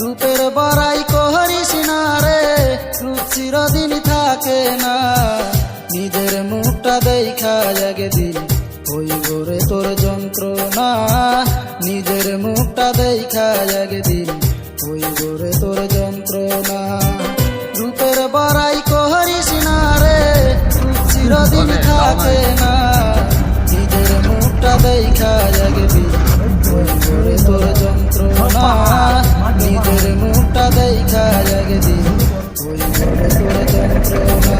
রূপের বড়াই করিস না রে, রূপ চিরদিন থাকে না। নিজের মুখটা দেখা একদিন হইব রে তোর যন্ত্রণা, নিজের মুখটা দেখা একদিন হইব রে তোর যন্ত্রণা। রূপের বড়াই করিস না রে, রূপ চিরদিন থাকে না। নিজের মুখটা দেখা একদিন হইব রে তোর যন্ত্রণা, নিজের মুখটা দেখা একদিন হইব রে তোর যন্ত্রণা।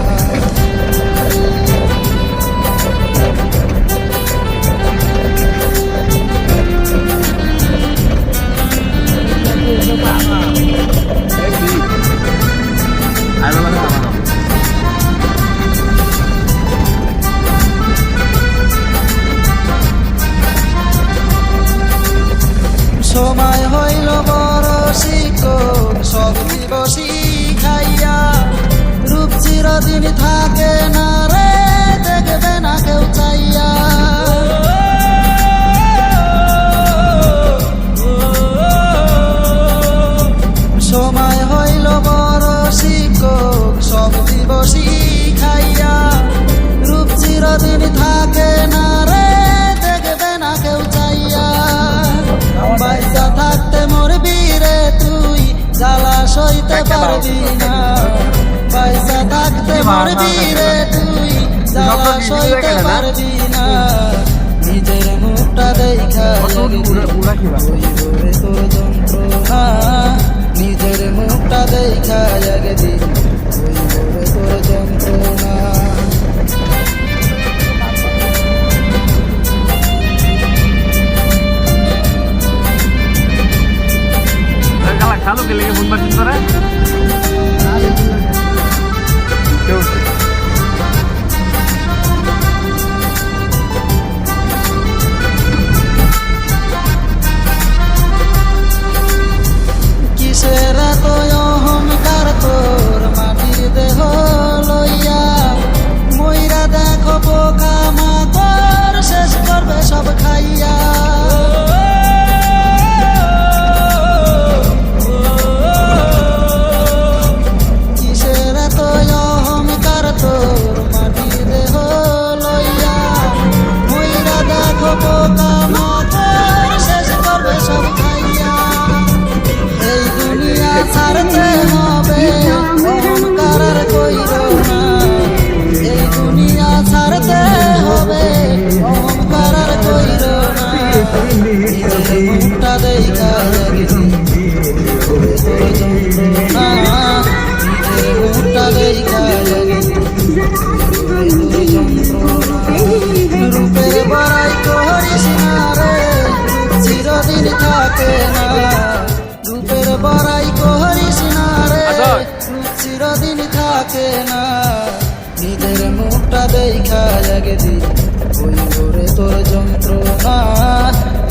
সময় হইল বড় শিক্ষক, সব দিবসী খাইয়া। রূপ চিরদিন থাকে না রে, দেখবে না কেউ চাইয়া। সময় হইল বড় শিক্ষক, সব দিবসী খাইয়া। রূপ চিরদিন থাকে না রে, দেখবে না কেউ চাইয়া। বাইসা থাকতে মরবি রে তুই, জ্বালা সইতে পারবি না। বাইসা থাকতে মরবি রে তুই, জ্বালা সইতে পারবি না। নিজের মুখটা দেখা হইব রে তোর যন্ত্রণা, নিজের মুখটা দেখা একদিন হইব রে তোর যন্ত্রণা। Kalau gila pun masih sore. কিসের এত অহংকার তোর, মাটির দেহ লইয়া। মইরা দেখো পোকা মাকড়, শেষ করবে সব খাইয়া। ছাড়তে হবে অহংকার কইরো না, এই দুনিয়া ছাড়তে হবে অহংকার কইরো না। নিজের মুখটা দেখা একদিন হইব তোর যন্ত্রণা, নিজের মুখটা দেখা একদিন হইব তোর যন্ত্রণা। রূপের বড়াই করিস না রে, চিরদিন থাকে না। রূপের বড়াই করিস না রে, চিরদিন থাকে না। নিজের মুখটা দেখা একদিন হইব রে তোর যন্ত্রণা,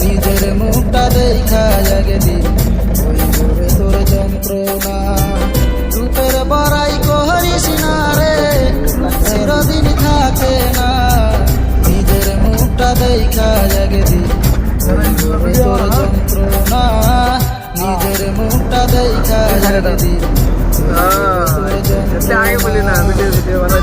নিজের মুখটা দেখা একদিন হইব রে তোর যন্ত্রণা। রূপের বড়াই করিস না রে, চিরদিন থাকে না। নিজের মুখটা দেখা একদিন হইব রে তোর যন্ত্রণা, নিজের মুখটা দেখা একদিন आगे बोले ना वीडियो वीडियो वाला